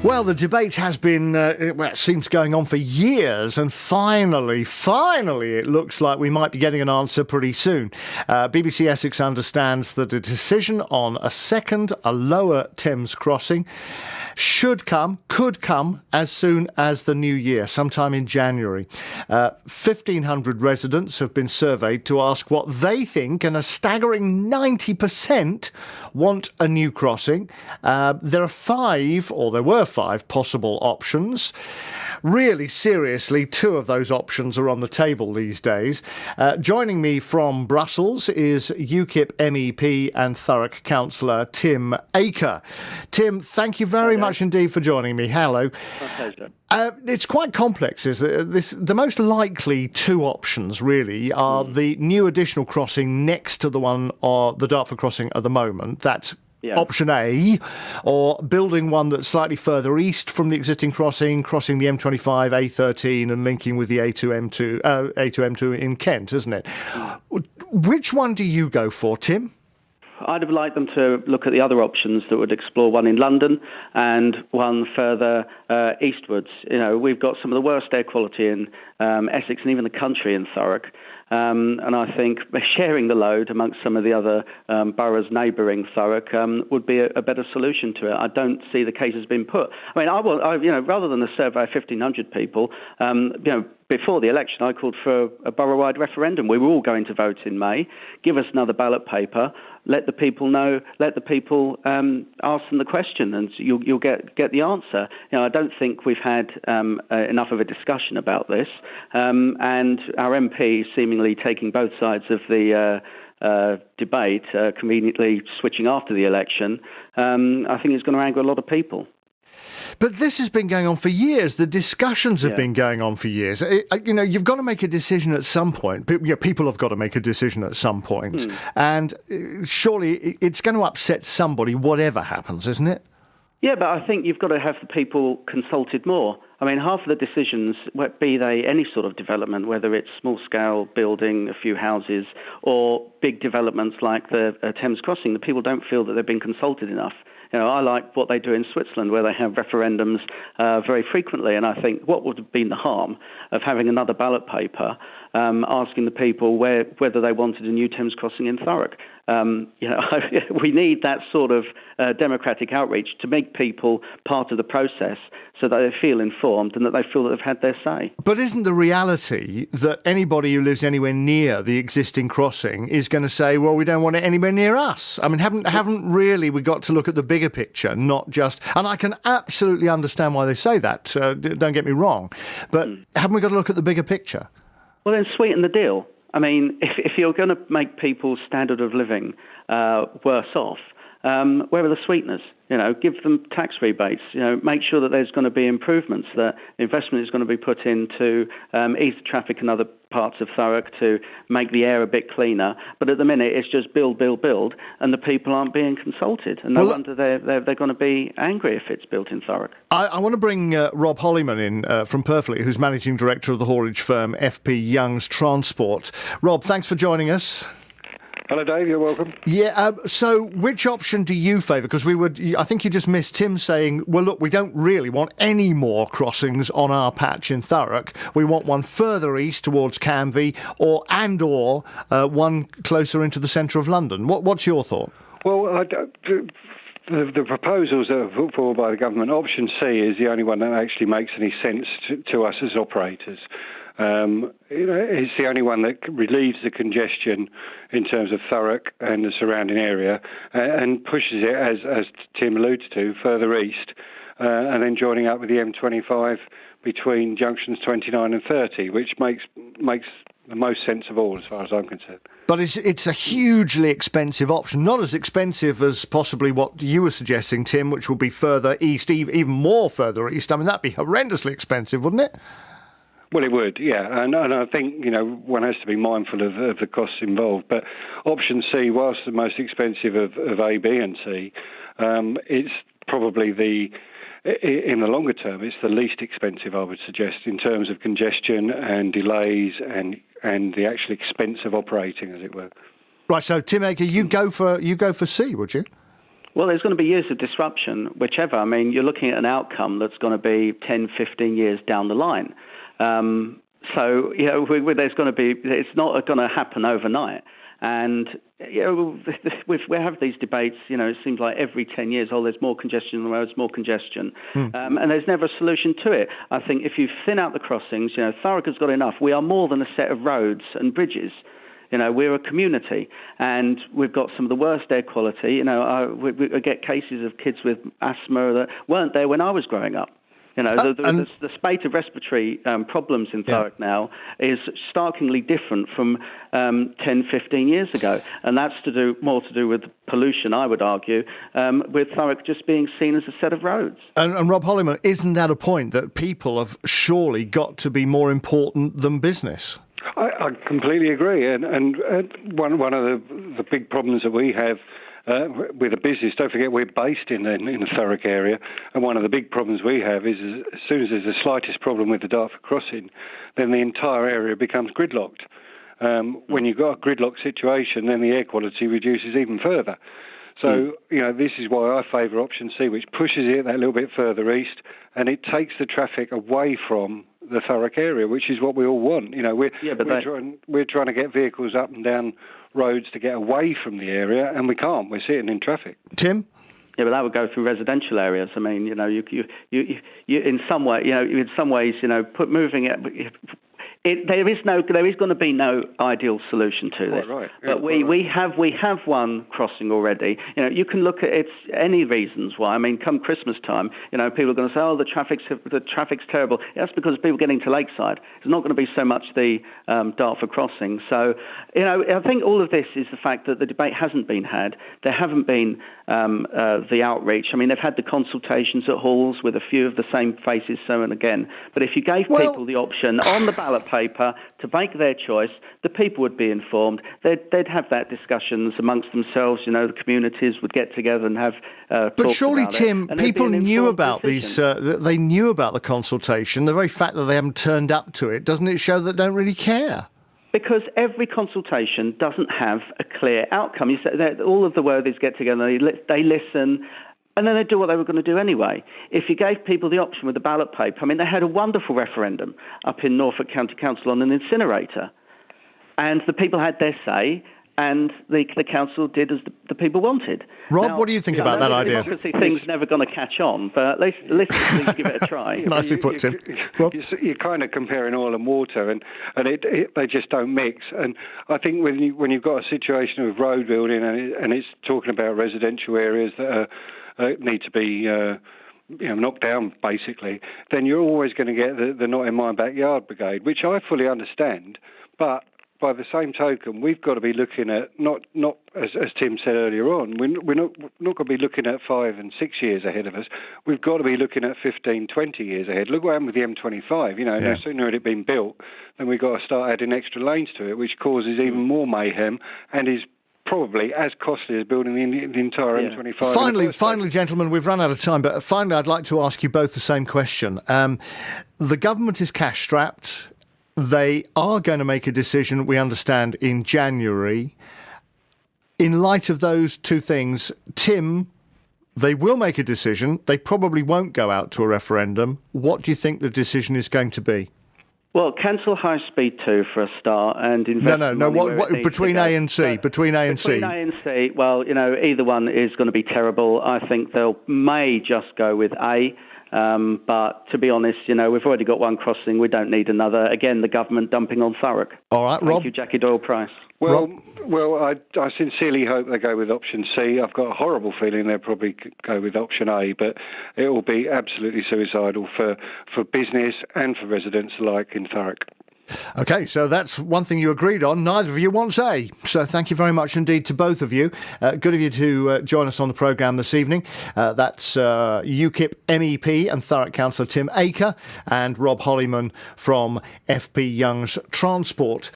Well, the debate has been, it seems going on for years, and finally, it looks like we might be getting an answer pretty soon. BBC Essex understands that a decision on a lower Thames crossing could come as soon as the new year, sometime in January. 1,500 residents have been surveyed to ask what they think, and a staggering 90% want a new crossing. There were five possible options. Really, seriously, two of those options are on the table these days. Joining me from Brussels is UKIP MEP and Thurrock Councillor Tim Aker. Tim, thank you very much indeed for joining me. Hello. My pleasure. It's quite complex. The most likely two options, really, are the new additional crossing next to the one, or the Dartford Crossing at the moment. That's option A, or building one that's slightly further east from the existing crossing the M25, A13 and linking with the A2M2 in Kent, isn't it? Which one do you go for, Tim? I'd have liked them to look at the other options that would explore one in London and one further eastwards. You know, we've got some of the worst air quality in Essex and even the country in Thurrock. And I think sharing the load amongst some of the other boroughs neighbouring Thurrock would be a better solution to it. I don't see the case has been put. I mean, rather than a survey of 1,500 people, before the election, I called for a borough-wide referendum. We were all going to vote in May. Give us another ballot paper. Let the people know. Let the people ask them the question, and you'll get the answer. You know, I don't think we've had enough of a discussion about this, and our MP seemingly taking both sides of the debate, conveniently switching after the election. I think it's going to anger a lot of people. But this has been going on for years. The discussions have been going on for years. You've got to make a decision at some point. People have got to make a decision at some point. And surely it's going to upset somebody, whatever happens, isn't it? Yeah, but I think you've got to have the people consulted more. I mean, half of the decisions, be they any sort of development, whether it's small-scale building, a few houses, or big developments like the Thames Crossing, the people don't feel that they've been consulted enough. You know, I like what they do in Switzerland, where they have referendums very frequently. And I think what would have been the harm of having another ballot paper asking the people whether they wanted a new Thames Crossing in Thurrock? We need that sort of democratic outreach to make people part of the process so that they feel informed and that they feel that they've had their say. But isn't the reality that anybody who lives anywhere near the existing crossing is going to say, well, we don't want it anywhere near us? I mean, haven't really we got to look at the bigger picture, not just... And I can absolutely understand why they say that, don't get me wrong, but haven't we got to look at the bigger picture? Well, then sweeten the deal. I mean, if you're going to make people's standard of living worse off, where are the sweeteners? You know, give them tax rebates. You know, make sure that there's going to be improvements, that investment is going to be put into ease the traffic in other parts of Thurrock to make the air a bit cleaner. But at the minute, it's just build, and the people aren't being consulted. And no wonder they're going to be angry if it's built in Thurrock. I want to bring Rob Hollyman in from Purfleet, who's managing director of the haulage firm FP Young's Transport. Rob, thanks for joining us. Hello, Dave. You're welcome. Yeah. So, which option do you favour? Because I think you just missed Tim saying, "Well, look, we don't really want any more crossings on our patch in Thurrock. We want one further east towards Canvey, or one closer into the centre of London." What's your thought? Well, the proposals that are put forward by the government, option C is the only one that actually makes any sense to us as operators. It's the only one that relieves the congestion in terms of Thurrock and the surrounding area and pushes it, as Tim alludes to, further east and then joining up with the M25 between junctions 29 and 30, which makes the most sense of all as far as I'm concerned. But it's a hugely expensive option, not as expensive as possibly what you were suggesting, Tim, which would be further east, even more further east. I mean, that'd be horrendously expensive, wouldn't it? Well, it would, yeah, and I think one has to be mindful of the costs involved. But option C, whilst the most expensive of A, B, and C, it's probably in the longer term, it's the least expensive, I would suggest, in terms of congestion and delays and the actual expense of operating, as it were. Right. So, Tim Aker, you go for C, would you? Well, there's going to be years of disruption, whichever. I mean, you're looking at an outcome that's going to be 10, 15 years down the line. So, there's going to be, it's not going to happen overnight. And, we have these debates, it seems like every 10 years, there's more congestion on the roads, more congestion. And there's never a solution to it. I think if you thin out the crossings, Thurrock has got enough. We are more than a set of roads and bridges. We're a community, and we've got some of the worst air quality. We get cases of kids with asthma that weren't there when I was growing up. The spate of respiratory problems in Thurrock now is starkly different from 10, 15 years ago. And that's more to do with pollution, I would argue, with Thurrock just being seen as a set of roads. And Rob Holliman, isn't that a point that people have surely got to be more important than business? I completely agree. And one of the big problems that we have with a business, don't forget we're based in the Thurrock area, and one of the big problems we have is as soon as there's the slightest problem with the Dartford Crossing, then the entire area becomes gridlocked. When you've got a gridlock situation, then the air quality reduces even further. So, this is why I favour option C, which pushes it that little bit further east, and it takes the traffic away from the Thurrock area, which is what we all want. We're trying to get vehicles up and down roads to get away from the area, and we can't. We're sitting in traffic. Tim? Yeah, but that would go through residential areas. I mean, you in some way, moving it. There is going to be no ideal solution to this. Right. But we have one crossing already. You can look at any reasons why. I mean, come Christmas time, people are going to say, the traffic's terrible. That's because people getting to Lakeside. It's not going to be so much the Dartford Crossing. So, I think all of this is the fact that the debate hasn't been had. There haven't been the outreach. I mean, they've had the consultations at halls with a few of the same faces, so and again. But if you gave people the option on the ballot paper to make their choice, the people would be informed. They'd have that discussions amongst themselves. The communities would get together and have. But surely, Tim, people knew about decision. they knew about the consultation. The very fact that they haven't turned up to it, doesn't it show that they don't really care? Because every consultation doesn't have a clear outcome. You say that all of the worthies get together, they listen. And then they do what they were going to do anyway. If you gave people the option with the ballot paper, I mean, they had a wonderful referendum up in Norfolk County Council on an incinerator. And the people had their say, and the council did as the people wanted. Rob, what do you think about that idea? Democracy thing's never going to catch on, but let's give it a try. Nicely put, Tim. Rob? You're kind of comparing oil and water, and they just don't mix. And I think when you've got a situation of road building and it's talking about residential areas that are need to be knocked down, basically, then you're always going to get the not in my backyard brigade, which I fully understand. But by the same token, we've got to be looking at not as Tim said earlier on, we're not going to be looking at 5 and 6 years ahead of us. We've got to be looking at 15, 20 years ahead. Look what happened with the M25. No sooner had it been built, then we've got to start adding extra lanes to it, which causes even more mayhem and is probably as costly as building the entire M25. Finally, gentlemen, we've run out of time, but finally I'd like to ask you both the same question. The government is cash-strapped. They are going to make a decision, we understand, in January. In light of those two things, Tim, they will make a decision. They probably won't go out to a referendum. What do you think the decision is going to be? Well, cancel High Speed 2 for a start and invest No. What between A and C? Between A and C. Between A and C, well, either one is going to be terrible. I think they may just go with A. But to be honest, we've already got one crossing. We don't need another. Again, the government dumping on Thurrock. All right, Rob. Thank you, Jackie Doyle-Price. Well, I sincerely hope they go with option C. I've got a horrible feeling they'll probably go with option A, but it will be absolutely suicidal for business and for residents alike in Thurrock. OK, so that's one thing you agreed on. Neither of you wants A. So thank you very much indeed to both of you. Good of you to join us on the programme this evening. That's UKIP MEP and Thurrock Councillor Tim Aker and Rob Holliman from FP Young's Transport.